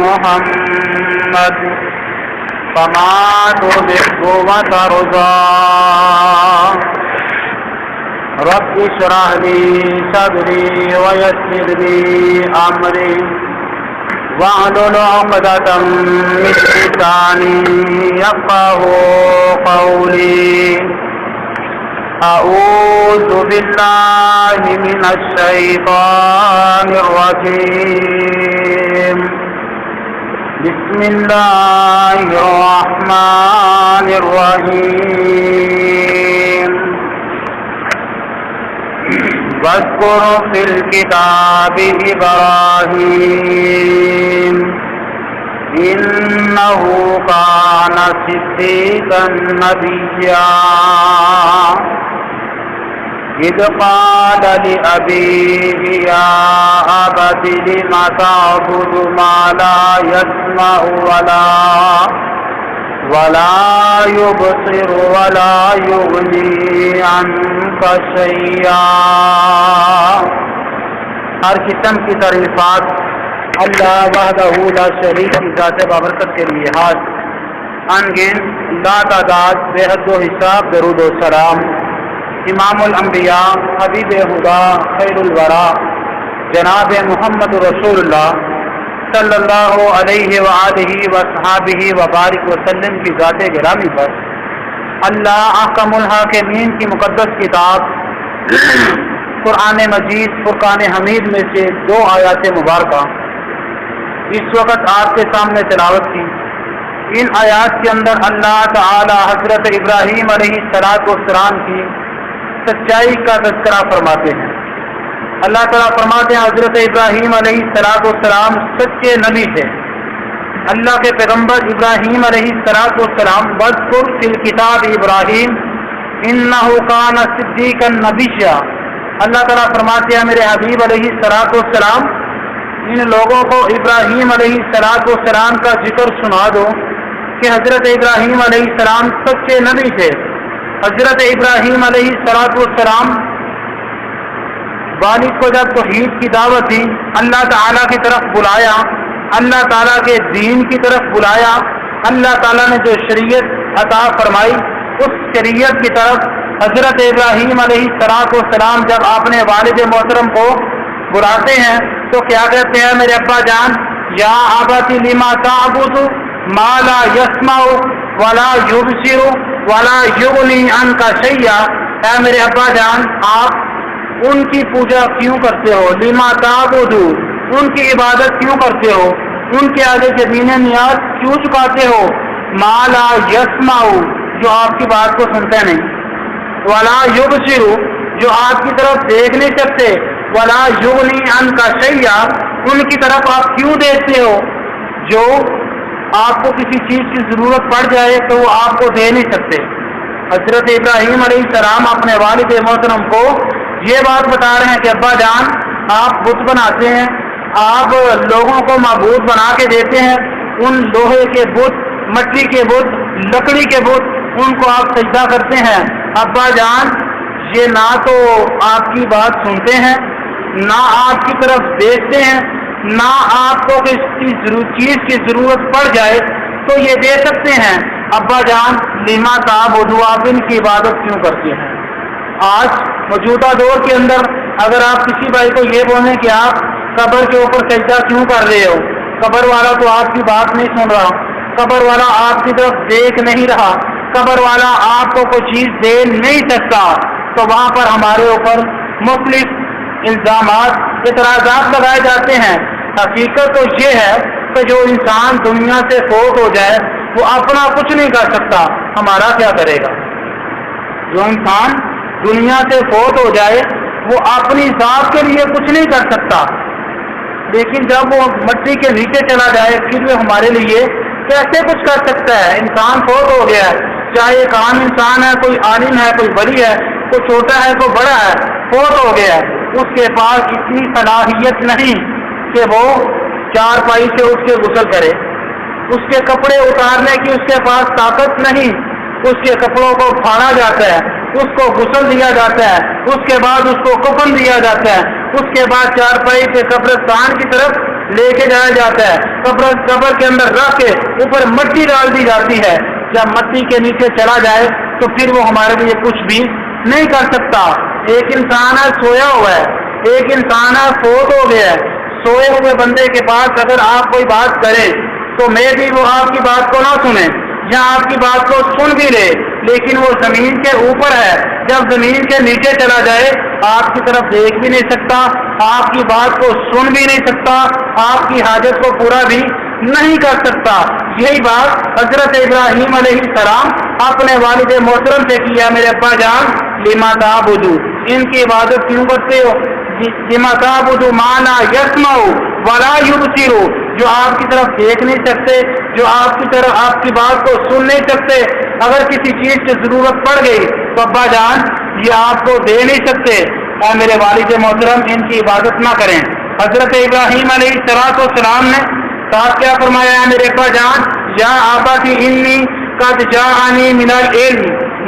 محمد فما تحب وترضى رب اشرح لي صدري ويسر لي امري واحلل عقدة من لساني يفقهوا قولي اعوذ بالله من الشيطان الرجيم بسم الله الرحمن الرحيم واذكر في الكتاب إبراهيم إنه كان صديقا نبيا إذ قال لأبيه يا أبت لم تعبد ما لا يسمع ولا يبصر ولا يغني عنك شيئا. ہر قسم کی تعریفات اللہ وحدہ لا شریک کی ذات بابرکت کے لیے ہاتھ انگن لا تعداد بے حد و حساب درود و سلام امام الانبیاء حبیب خدا خیر الورا جناب محمد رسول اللہ صلی اللہ علیہ وآلہ وصحابہ وبارک وسلم کی ذات گرامی پر اللہ احکم الحاکمین کی مقدس کتاب قرآن مجید فرقان حمید میں سے 2 آیات مبارکہ اس وقت آپ کے سامنے تلاوت کی. ان آیات کے اندر اللہ تعالی حضرت ابراہیم علیہ السلام کی سچائی کا تذکرہ فرماتے ہیں. اللہ تعالیٰ فرماتے ہیں حضرت ابراہیم علیہ السلام سچے نبی تھے. اللہ کے پیغمبر ابراہیم علیہ السلام واذکر فی الکتاب ابراہیم انہ کان صدیقا نبیا. اللہ تعالیٰ فرماتے ہیں میرے حبیب علیہ السلام ان لوگوں کو ابراہیم علیہ السلام کا ذکر سنا دو کہ حضرت ابراہیم علیہ السلام سچے نبی تھے. حضرت ابراہیم علیہ السلام والد کو جب توحید کی دعوت دی اللہ تعالیٰ کی طرف بلایا, اللہ تعالیٰ کے دین کی طرف بلایا, اللہ تعالیٰ نے جو شریعت عطا فرمائی اس شریعت کی طرف حضرت ابراہیم علیہ السلام جب اپنے والد محترم کو بلاتے ہیں تو کیا کہتے ہیں میرے ابا جان یا ابت لما تعبد ما لا يسمع ولا يبصر ولا یغنی عنک شیئا. اے میرے ابا جان آپ ان کی پوجا کیوں کرتے ہو, لما تعبد ان کی عبادت کیوں کرتے ہو, ان کے آگے زمین نیاز کیوں چکاتے ہو, ما لا یسمع جو آپ کی بات کو سنتے نہیں, ولا یبصر جو آپ کی طرف دیکھ نہیں سکتے, ولا یغنی عنک شیئا ان کی طرف آپ کیوں دیکھتے ہو جو آپ کو کسی چیز کی ضرورت پڑ جائے تو وہ آپ کو دے نہیں سکتے. حضرت ابراہیم علیہ السلام اپنے والد محترم کو یہ بات بتا رہے ہیں کہ ابا جان آپ بت بناتے ہیں, آپ لوگوں کو معبود بنا کے دیتے ہیں, ان لوہے کے بت, مٹی کے بت, لکڑی کے بت ان کو آپ سجدہ کرتے ہیں. ابا جان یہ نہ تو آپ کی بات سنتے ہیں, نہ آپ کی طرف دیکھتے ہیں, نہ آپ کو کسی چیز کی ضرورت پڑ جائے تو یہ دے سکتے ہیں. ابا جان لما تعبدوا آپ ان کی عبادت کیوں کرتے ہیں. آج موجودہ دور کے اندر اگر آپ کسی بھائی کو یہ بولیں کہ آپ قبر کے اوپر سجدہ کیوں کر رہے ہو, قبر والا تو آپ کی بات نہیں سن رہا, قبر والا آپ کی طرف دیکھ نہیں رہا, قبر والا آپ کو کوئی چیز دے نہیں سکتا, تو وہاں پر ہمارے اوپر مختلف الزامات اعتراضات لگائے جاتے ہیں. حقیقت تو یہ ہے کہ جو انسان دنیا سے فوت ہو جائے وہ اپنا کچھ نہیں کر سکتا, ہمارا کیا کرے گا. جو انسان دنیا سے فوت ہو جائے وہ اپنی ذات کے لیے کچھ نہیں کر سکتا, لیکن جب وہ مٹی کے نیچے چلا جائے پھر وہ ہمارے لیے کیسے کچھ کر سکتا ہے. انسان فوت ہو گیا ہے, چاہے ایک عام انسان ہے, کوئی عالم ہے, کوئی ولی ہے, کوئی چھوٹا ہے, کوئی بڑا ہے, فوت ہو گیا ہے, اس کے پاس اتنی صلاحیت نہیں کہ وہ 4 پائی سے اٹھ کے غسل کرے, اس کے کپڑے اتارنے کی اس کے پاس طاقت نہیں, اس کے کپڑوں کو پھاڑا جاتا ہے, اس کو غسل دیا جاتا ہے, اس کے بعد اس کو کفن دیا جاتا ہے, اس کے بعد 4 پائی سے قبرستان کی طرف لے کے جایا جاتا ہے، قبر کے اندر رکھ کے اوپر مٹی ڈال دی جاتی ہے، جب مٹی کے نیچے چلا جائے تو پھر وہ ہمارے لیے کچھ بھی نہیں کر سکتا۔ ایک انسان ہے سویا ہوا ہے، ایک انسان ہے فوت ہو گیا ہے، سوئے ہوئے بندے کے پاس اگر آپ کوئی بات کریں تو میں بھی وہ آپ کی بات کو نہ سنیں یا آپ کی بات کو سن بھی لے، لیکن وہ زمین کے اوپر ہے، جب زمین کے نیچے چلا جائے آپ کی طرف دیکھ بھی نہیں سکتا، آپ کی بات کو سن بھی نہیں سکتا، آپ کی حاجت کو پورا بھی نہیں کر سکتا۔ یہی بات حضرت ابراہیم علیہ السلام اپنے والد محترم سے کیا، میرے ابا جان لما تعبدو، ان کی عبادت کیوں کرتے ہو؟ لما تعبدو مانا یسمع ولا یبصر، جو آپ کی طرف دیکھ نہیں سکتے، جو آپ کی طرف آپ کی بات کو سن نہیں سکتے، اگر کسی چیز کی ضرورت پڑ گئی تو ابا جان یہ آپ کو دے نہیں سکتے۔ اور میرے والد محترم ان کی عبادت نہ کریں۔ حضرت ابراہیم علیہ السلام نے ساتھ کیا فرمایا ہے میرے ابا جان، یا آباتی انی قد جاءنی من العلم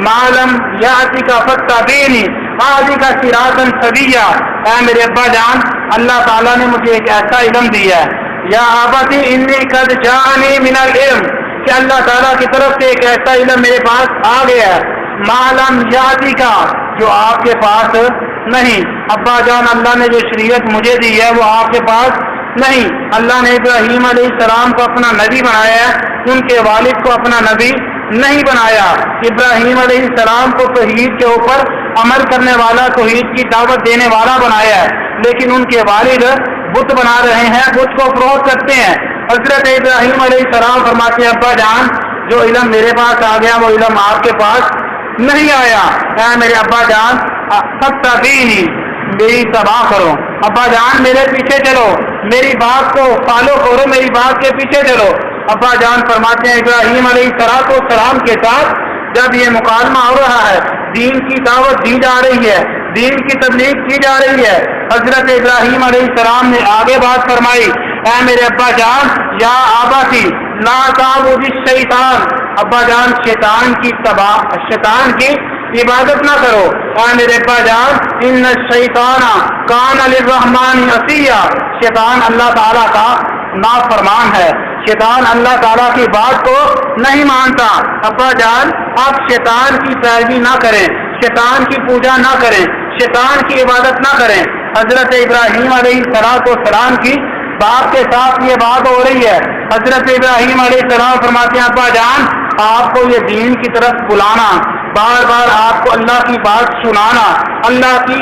ما لم یأتک فاتبعنی اہدک صراطا سویا۔ اے میرے ابا جان اللہ تعالیٰ نے مجھے ایک ایسا علم دیا ہے، یا آباتی انی قد جاءنی من العلم، کہ اللہ تعالیٰ کی طرف سے ایک ایسا علم میرے پاس آ گیا ہے، ما لم یأتک، جو آپ کے پاس نہیں۔ ابا جان اللہ نے جو شریعت مجھے دی ہے وہ آپ کے پاس نہیں۔ اللہ نے ابراہیم علیہ السلام کو اپنا نبی بنایا ہے، ان کے والد کو اپنا نبی نہیں بنایا۔ ابراہیم علیہ السلام کو توحید کے اوپر عمل کرنے والا، توحید کی دعوت دینے والا بنایا ہے، لیکن ان کے والد بت بنا رہے ہیں، بت کو فروغ کرتے ہیں۔ حضرت ابراہیم علیہ السلام فرماتے ہیں ابا جان جو علم میرے پاس آ گیا وہ علم آپ کے پاس نہیں آیا۔ اے میرے ابا جان فاتبعنی، میری اتباع کرو، ابا جان میرے پیچھے چلو، میری بات کو فالو کرو، میری بات کے پیچھے چلو۔ ابا جان فرماتے ہیں ابراہیم علیہ السلام کے ساتھ جب یہ مکالمہ ہو رہا ہے، دین کی دعوت دی جا رہی ہے، دین کی تبلیغ کی جا رہی ہے، حضرت ابراہیم علیہ السلام نے آگے بات فرمائی، اے میرے ابا جان یا آباتی لا تعبد الشیطان، ابا جان شیطان کی عبادت نہ کرو۔ اے میرے ابا جان ان الشیطان کان للرحمن عصیا، شیطان اللہ تعالیٰ کا نافرمان ہے، شیطان اللہ تعالیٰ کی بات کو نہیں مانتا۔ ابا جان آپ شیطان کی پیروی نہ کریں، شیطان کی پوجا نہ کریں، شیطان کی عبادت نہ کریں۔ حضرت ابراہیم علیہ السلام کی باپ کے ساتھ یہ بات ہو رہی ہے، حضرت ابراہیم علیہ السلام فرماتے ہیں ابا جان آپ کو یہ دین کی طرف بلانا، بار بار آپ کو اللہ کی بات سنانا، اللہ کی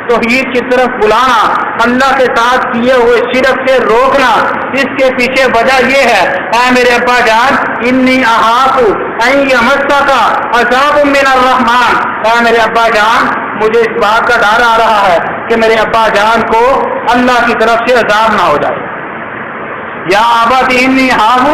توحید کی طرف بلانا، اللہ کے ساتھ کیے ہوئے شرک سے روکنا، اس کے پیچھے وجہ یہ ہے اے میرے ابا جان انی اخاف ان یمسک عذاب من الرحمن، اے میرے ابا جان مجھے اس بات کا ڈر آ رہا ہے کہ میرے ابا جان کو اللہ کی طرف سے عذاب نہ ہو جائے۔ یا ابت انی اخاف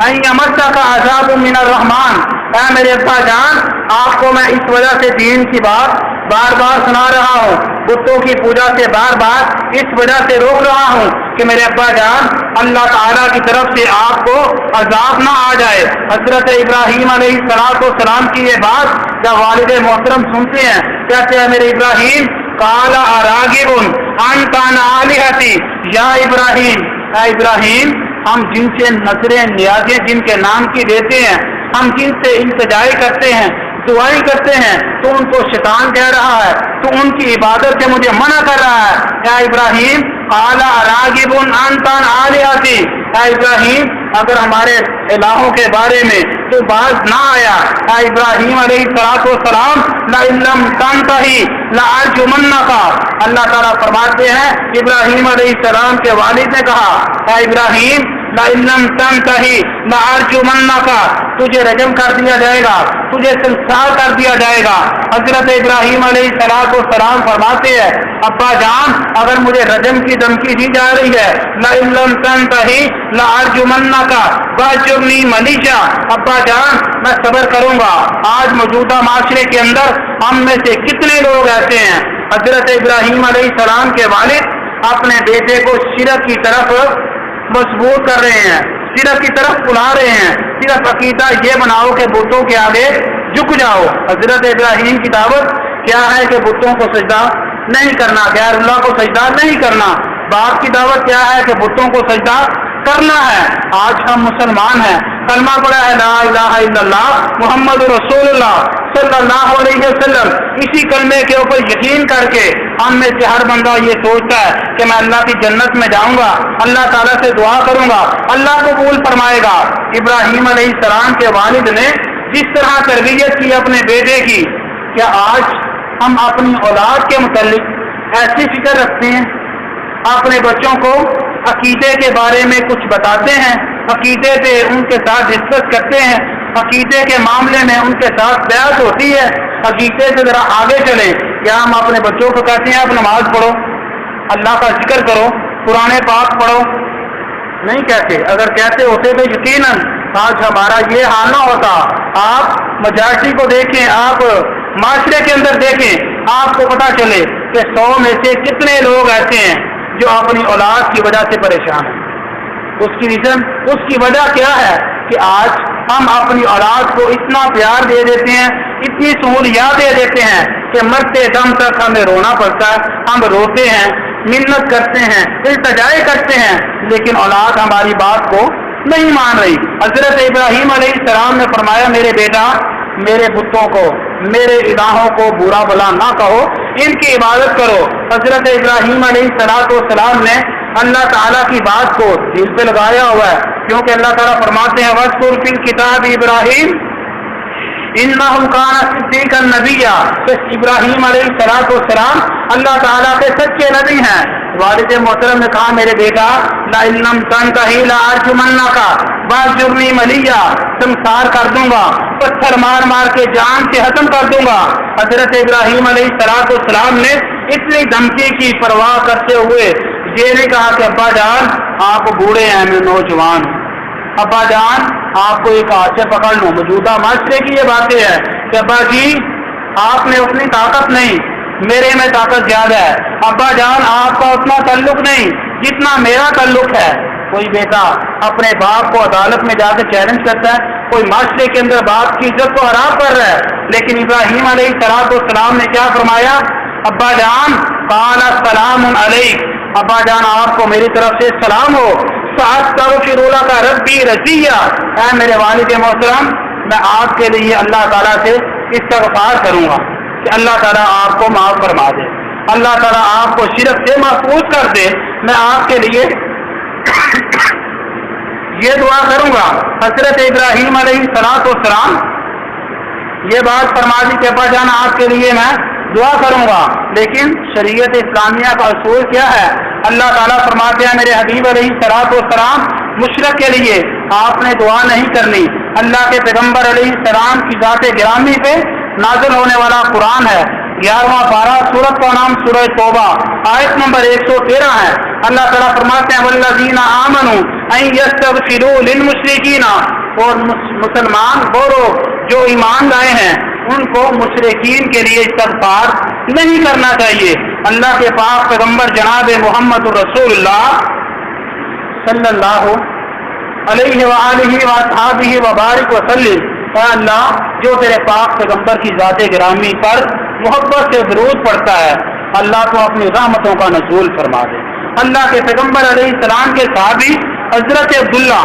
ان یمسک عذاب من الرحمن، اے میرے ابا جان آپ کو میں اس وجہ سے دین کی بات بار بار سنا رہا ہوں، بتوں کی پوجا سے بار بار اس وجہ سے روک رہا ہوں کہ میرے ابا جان اللہ تعالیٰ کی طرف سے آپ کو عذاب نہ آ جائے۔ حضرت ابراہیم علیہ السلام کی یہ بات جب والد محترم سنتے ہیں کہتے ہیں میرے ابراہیم قال اراغب انت عن آلہتی، یا ابراہیم، اے ابراہیم ہم جن سے نظریں نیازیں جن کے نام کی دیتے ہیں، ہم جن سے التجائی کرتے ہیں، دعائی کرتے ہیں، تو ان کو شیطان کہہ رہا ہے، تو ان کی عبادت سے مجھے منع کر رہا ہے۔ اے ابراہیم قال اراغب انت عن آلہتی، اے ابراہیم اگر ہمارے الہوں کے بارے میں تو باز نہ آیا، اے ابراہیم علیہ السلام لئن لم تنتہی لارجمنک، اللہ تعالیٰ فرماتے ہیں ابراہیم علیہ السلام کے والد نے کہا اے ابراہیم لئن لم تنتہی لارجمنک، تجھے رجم کر دیا جائے گا، تجھے سنسار کر دیا جائے گا۔ حضرت ابراہیم علیہ السلام فرماتے ہیں ابا جان اگر مجھے رجم کی دھمکی دی جا رہی ہے لئن لم تنتہی لارجمنک واہجرنی ملیہ، ابا جان میں صبر کروں گا۔ آج موجودہ معاشرے کے اندر ہم میں سے کتنے لوگ ایسے ہیں حضرت ابراہیم علیہ السلام کے والد اپنے بیٹے کو شرک کی طرف مجبور کر رہے ہیں، شرک کی طرف بلا رہے ہیں، صرف عقیدہ یہ بناؤ کہ بتوں کے آگے جھک جاؤ۔ حضرت ابراہیم کی دعوت کیا ہے کہ بتوں کو سجدہ نہیں کرنا، غیر اللہ کو سجدہ نہیں کرنا۔ باپ کی دعوت کیا ہے کہ بتوں کو سجدہ کرنا ہے. آج ہم مسلمان ہیں, کلمہ پڑھا ہے لا الہ الا اللہ محمد رسول اللہ صلی اللہ علیہ وسلم, اسی کلمے کے اوپر یقین کر کے ہم میں سے ہر بندہ یہ سوچتا ہے کہ میں اللہ کی جنت میں جاؤں گا, اللہ تعالیٰ سے دعا کروں گا, اللہ قبول فرمائے گا. ابراہیم علیہ السلام کے والد نے جس طرح تربیت کی اپنے بیٹے کی, کیا آج ہم اپنی اولاد کے متعلق ایسی فکر رکھتے ہیں؟ اپنے بچوں کو عقیدے کے بارے میں کچھ بتاتے ہیں, عقیدے پہ ان کے ساتھ ڈسکس کرتے ہیں, عقیدے کے معاملے میں ان کے ساتھ بحث ہوتی ہے, عقیدے سے ذرا آگے چلیں. کیا ہم اپنے بچوں کو کہتے ہیں آپ نماز پڑھو, اللہ کا ذکر کرو, قرآن پاک پڑھو؟ نہیں کہتے. اگر کہتے ہوتے تو یقیناً آج ہمارا یہ حال نہ ہوتا. آپ میجارٹی کو دیکھیں, آپ معاشرے کے اندر دیکھیں, آپ کو پتہ چلے کہ 100 میں سے کتنے لوگ ایسے ہیں جو اپنی اولاد کی وجہ سے پریشان ہیں. اس کی وجہ کیا ہے کہ آج ہم اپنی اولاد کو اتنا پیار دے دیتے ہیں, اتنی سہولیات دے دیتے ہیں کہ مرتے دم تک ہمیں رونا پڑتا ہے. ہم روتے ہیں, منت کرتے ہیں, التجائے کرتے ہیں, لیکن اولاد ہماری بات کو نہیں مان رہی. حضرت ابراہیم علیہ السلام نے فرمایا میرے بیٹا, میرے بتوں کو, میرے الہوں کو برا بلا نہ کہو, ان کی عبادت کرو. حضرت ابراہیم علیہ السلام نے اللہ تعالیٰ کی بات کو دل پہ لگایا ہوا ہے, کیونکہ اللہ تعالیٰ فرماتے ہیں وَاذْكُرْ فِي الْكِتَابِ إِبْرَاهِيمَ إِنَّهُ كَانَ صِدِّيقًا نَبِيًّا. تو ابراہیم علیہ السلام اللہ تعالیٰ کے سچے نبی ہیں. والد محترم نے کہا میرے بیٹا لَئِن لَّمْ تَنْتَهِ لَأَرْجُمَنَّكَ وَاهْجُرْنِي مَلِيًّا, سنسار کر دوں گا, پتھر مار مار کے جان سے ختم کر دوں گا. حضرت ابراہیم علیہ السلام نے اتنی دھمکی کی پرواہ کرتے ہوئے یہ نہیں کہا کہ ابا جان آپ بوڑھے ہیں, میں نوجوان ہوں, ابا جان آپ کو ایک ہاتھ سے پکڑ لوں. موجودہ معاشرے کی یہ باتیں ہے کہ ابا جی آپ نے اتنی طاقت نہیں, میرے میں طاقت زیادہ ہے. ابا جان آپ کا اتنا تعلق نہیں جتنا میرا تعلق ہے. کوئی بیٹا اپنے باپ کو عدالت میں جا کے چیلنج کرتا ہے, کوئی معاشرے کے اندر باپ کی عزت کو حرام کر رہا ہے. لیکن ابراہیم علیہ السلام نے کیا فرمایا, ابا جان قال السلام علیک, ابا جان آپ کو میری طرف سے سلام ہو. سأستغفر لك ربی رضیہ, اے میرے والد محترم میں آپ کے لیے اللہ تعالیٰ سے استغفار کروں گا کہ اللہ تعالیٰ آپ کو معاف فرما دے, اللہ تعالیٰ آپ کو شرک سے محفوظ کر دے. میں آپ کے لیے یہ دعا کروں گا. حضرت ابراہیم علیہ السلام یہ بات فرما دی کہ ابا جان آپ کے لیے میں دعا کروں گا. لیکن شریعت اسلامیہ کا اصول کیا ہے؟ اللہ تعالیٰ فرماتے ہیں میرے حبیب علیہ السلام مشرک کے لیے آپ نے دعا نہیں کرنی. اللہ کے پیغمبر علیہ السلام کی ذات گرامی پہ نازل ہونے والا قرآن ہے. 11واں پارہ, سورت کا نام سورہ توبہ, آیت نمبر 113 ہے. اللہ تعالیٰ فرماتے ہیں والذین آمنوا ان یستغفروا للمشرکین, اور مسلمان وہ لوگ جو ایمان لائے ہیں ان کو مشرکین کے لیے استغفار نہیں کرنا چاہیے. اللہ کے پاک پیغمبر جناب محمد رسول اللہ صلی اللہ علیہ وآلہ وصحبہ وبارک وسلم, اے اللہ جو تیرے پاک پیغمبر کی ذات گرامی پر محبت سے درود پڑھتا ہے اللہ تو اپنی رحمتوں کا نزول فرما دے. اللہ کے پیغمبر علیہ السلام کے صحابی حضرت عبداللہ,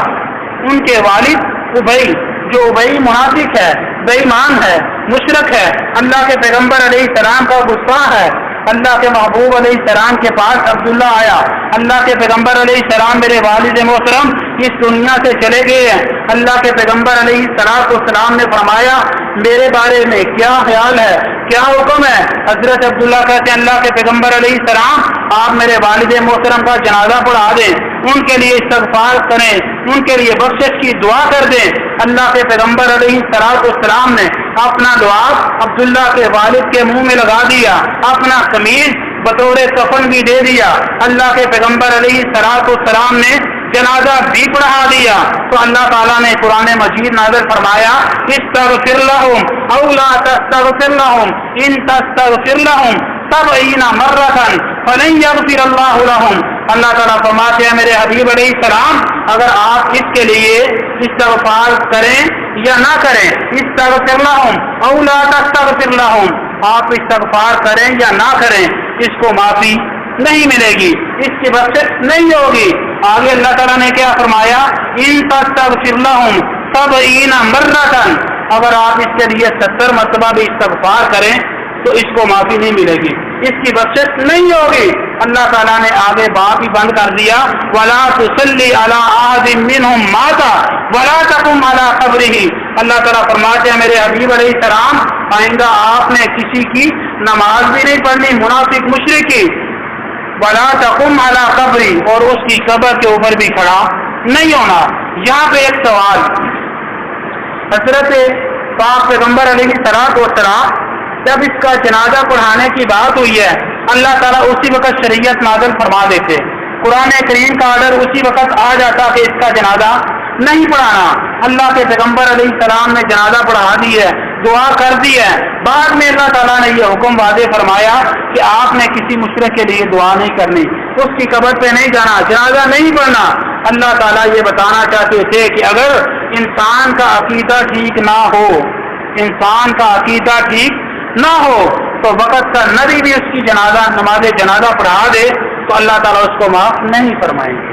ان کے والد ابئی, جو ابئی منافق ہے, بے ایمان ہے, مشرک ہے, اللہ کے پیغمبر علیہ السلام کا غصہ ہے. اللہ کے محبوب علیہ السلام کے پاس عبداللہ آیا. اللہ کے پیغمبر علیہ السلام میرے والد محترم اس دنیا سے چلے گئے ہیں. اللہ کے پیغمبر علیہ السلام نے فرمایا میرے بارے میں کیا خیال ہے, کیا حکم ہے؟ حضرت عبداللہ کہتے ہیں اللہ کے پیغمبر علیہ السلام آپ میرے والد محترم کا جنازہ پڑھا دیں, ان کے لیے استغفار کریں, ان کے لیے بخشش کی دعا کر دیں. اللہ کے پیغمبر علیہ السلام نے اپنا دعا عبداللہ کے والد کے منہ میں لگا دیا, اپنا قمیض بطور کفن بھی دے دیا. اللہ کے پیغمبر علیہ السلام نے جنازہ بھی پڑھا دیا. تو اللہ تعالیٰ نے قرآن مجید نازل فرمایا استغفر لهم او لا تستغفر لهم ان تستغفر لهم 70 مرة فلن يغفر الله لهم. اللہ تعالیٰ فرماتے ہیں میرے حبیب علیہ السلام اگر آپ اس کے لیے استغفار کریں یا نہ کریں, استغفر لهم او لا تستغفر لهم, آپ استغفار کریں یا نہ کریں اس کو معافی نہیں ملے گی، اس کی بخشش نہیں ہوگی۔ آگے اللہ تعالیٰ نے کیا فرمایا؟ ان تستغفر لہم 70 مرۃ، اگر آپ اس کے لیے 70 مرتبہ بھی استغفار کریں تو اس کو معافی نہیں ملے گی، اس کی بخشش نہیں ہوگی۔ اللہ تعالیٰ نے آگے بات ہی بند کر دیا، وَلَا تُصَلِّ عَلَىٰ أَحَدٍ مِّنْهُمْ مَاتَ وَلَا تَقُمْ عَلَىٰ قَبْرِهِ۔ اللہ تعالیٰ فرماتے ہیں میرے حبیب علیہ السلام، آئندہ آپ نے کسی کی نماز بھی نہیں پڑھنی، منافق مشرک کی، وَلَا تَقُمْ عَلَىٰ قَبْرِهِ، اور اس کی قبر کے اوپر بھی کھڑا نہیں ہونا۔ یہاں پہ ایک سوال، حضرت پاک پیغمبر علیہ السلام جب اس کا جنازہ پڑھانے کی بات ہوئی ہے، اللہ تعالیٰ اسی وقت شریعت نازل فرما دیتے، قرآن کریم کا آرڈر اسی وقت آ جاتا کہ اس کا جنازہ نہیں پڑھانا۔ اللہ کے پیغمبر علیہ السلام نے جنازہ پڑھا دی ہے، دعا کر دی ہے، بعد میں اللہ تعالیٰ نے یہ حکم واضح فرمایا کہ آپ نے کسی مشرک کے لیے دعا نہیں کرنی، اس کی قبر پہ نہیں جانا، جنازہ نہیں پڑھنا۔ اللہ تعالیٰ یہ بتانا چاہتے تھے کہ اگر انسان کا عقیدہ ٹھیک نہ ہو، انسان کا عقیدہ ٹھیک نہ ہو تو وقت کا نبی بھی اس کی نماز جنازہ پڑھا دے تو اللہ تعالیٰ اس کو معاف نہیں فرمائیں گے۔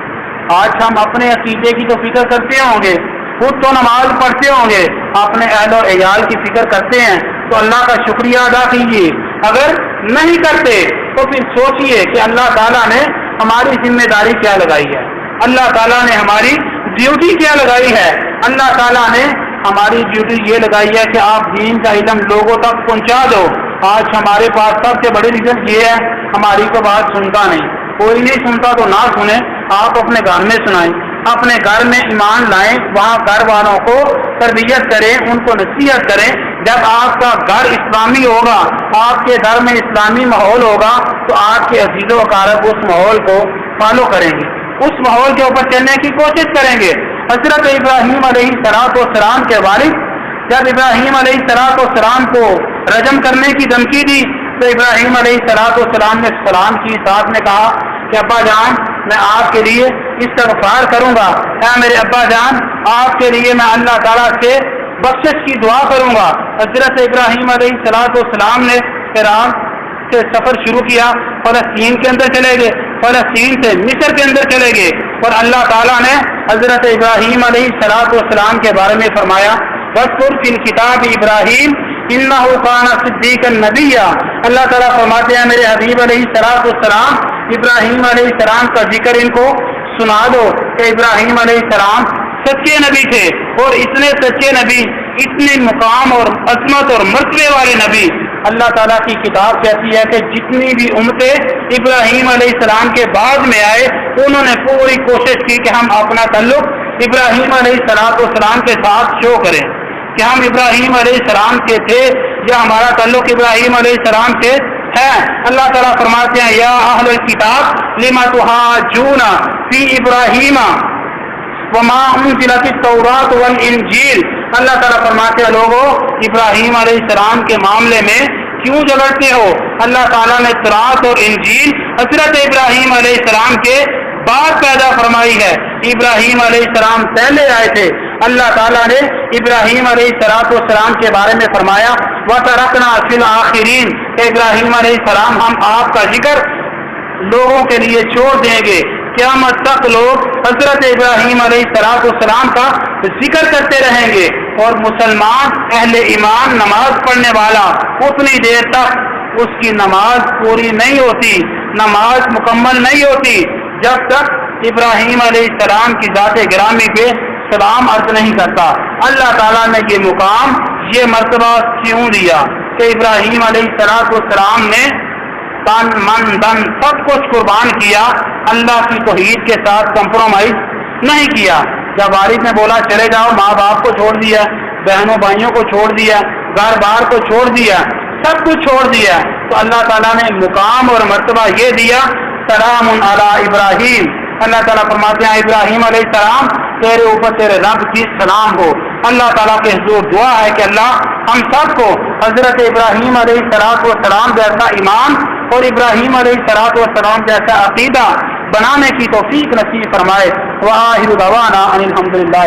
آج ہم اپنے عقیدے کی تو فکر کرتے ہوں گے، خود تو نماز پڑھتے ہوں گے، اپنے اہل و عیال کی فکر کرتے ہیں تو اللہ کا شکریہ ادا کیجیے۔ اگر نہیں کرتے تو پھر سوچئے کہ اللہ تعالیٰ نے ہماری ذمہ داری کیا لگائی ہے، اللہ تعالیٰ نے ہماری ڈیوٹی کیا لگائی ہے۔ اللہ تعالیٰ نے ہماری ڈیوٹی یہ لگائی ہے کہ آپ دین کا علم لوگوں تک پہنچا دو۔ آج ہمارے پاس سب سے بڑی ریزن یہ ہے، ہماری کو بات سنتا نہیں، کوئی نہیں سنتا تو نہ سنے، آپ اپنے گھر میں سنائیں، اپنے گھر میں ایمان لائیں، وہاں گھر والوں کو تربیت کریں، ان کو نصیحت کریں۔ جب آپ کا گھر اسلامی ہوگا، آپ کے گھر میں اسلامی ماحول ہوگا تو آپ کے عزیز و اقارب اس ماحول کو فالو کریں گے، اس ماحول کے اوپر چلنے کی کوشش کریں گے۔ حضرت ابراہیم علیہ السلام کے والد جب ابراہیم علیہ السلام کو رجم کرنے کی دھمکی دی تو ابراہیم علیہ السلام نے سلام کی، ساتھ نے کہا کہ ابا جان میں آپ کے لیے استغفار کروں گا، اے میرے ابا جان آپ کے لیے میں اللہ تعالیٰ سے بخشش کی دعا کروں گا۔ حضرت ابراہیم علیہ السلام نے عراق سے سفر شروع کیا، فلسطین کے اندر چلے گئے، فلسطین سے مصر کے اندر چلے گئے، اور اللہ تعالیٰ نے حضرت ابراہیم علیہ السلام کے بارے میں فرمایا وَاذْكُرْ فِي الْكِتَابِ ابراہیم إِنَّهُ كَانَ صِدِّيقًا نَبِيًّا۔ اللہ تعالیٰ فرماتے ہیں میرے حبیب علیہ السلام ابراہیم علیہ السلام کا ذکر ان کو سنا دو کہ ابراہیم علیہ السلام سچے نبی تھے، اور اتنے سچے نبی، اتنے مقام اور عظمت اور مرتبے والے نبی۔ اللہ تعالیٰ کی کتاب کہتی ہے کہ جتنی بھی امتیں ابراہیم علیہ السلام کے بعد میں آئے انہوں نے پوری کوشش کی کہ ہم اپنا تعلق ابراہیم علیہ السلام کے ساتھ شو کریں کہ ہم ابراہیم علیہ السلام کے تھے یا ہمارا تعلق ابراہیم علیہ السلام سے ہے۔ اللہ تعالیٰ فرماتے ہیں یا اہل الکتاب لم تحاجون فی ابراہیم وما انزلت التوراۃ والانجیل۔ اللہ تعالیٰ فرماتے ہیں لوگوں ابراہیم علیہ السلام کے معاملے میں کیوں جھگڑتے ہو؟ اللہ تعالیٰ نے تورات اور انجیل حضرت ابراہیم علیہ السلام کے بعد پیدا فرمائی ہے، ابراہیم علیہ السلام پہلے آئے تھے۔ اللہ تعالیٰ نے ابراہیم علیہ السلام کے بارے میں فرمایا وَتَرَكْنَا فِي الْآخِرِينَ کہ ابراہیم علیہ السلام ہم آپ کا ذکر لوگوں کے لیے چھوڑ دیں گے، قیامت تک لوگ حضرت ابراہیم علیہ السلام کا ذکر کرتے رہیں گے، اور مسلمان اہل ایمان نماز پڑھنے والا اتنی دیر تک اس کی نماز پوری نہیں ہوتی، نماز مکمل نہیں ہوتی جب تک ابراہیم علیہ السلام کی ذات گرامی پہ سلام عرض نہیں کرتا۔ اللہ تعالیٰ نے یہ مقام، یہ مرتبہ کیوں دیا کہ ابراہیم علیہ السلام نے تن من دن سب کچھ قربان کیا، اللہ کی توحید کے ساتھ کمپرومائز نہیں کیا۔ جب والد نے بولا چلے جاؤ، ماں باپ کو چھوڑ دیا، بہنوں بھائیوں کو چھوڑ دیا، گھر بار کو چھوڑ دیا، سب کچھ چھوڑ دیا، تو اللہ تعالیٰ نے مقام اور مرتبہ یہ دیا سلام علی ابراہیم۔ اللہ تعالیٰ فرماتے ہیں ابراہیم علیہ السلام تیرے اوپر تیرے رب کی سلام ہو۔ اللہ تعالیٰ کے حضور دعا ہے کہ اللہ ہم سب کو حضرت ابراہیم علیہ السلام جیسا ایمان اور ابراہیم علیہ السلام جیسا عقیدہ بنانے کی توفیق نصیب فرمائے۔ وآخر دعوانا ان الحمد للہ۔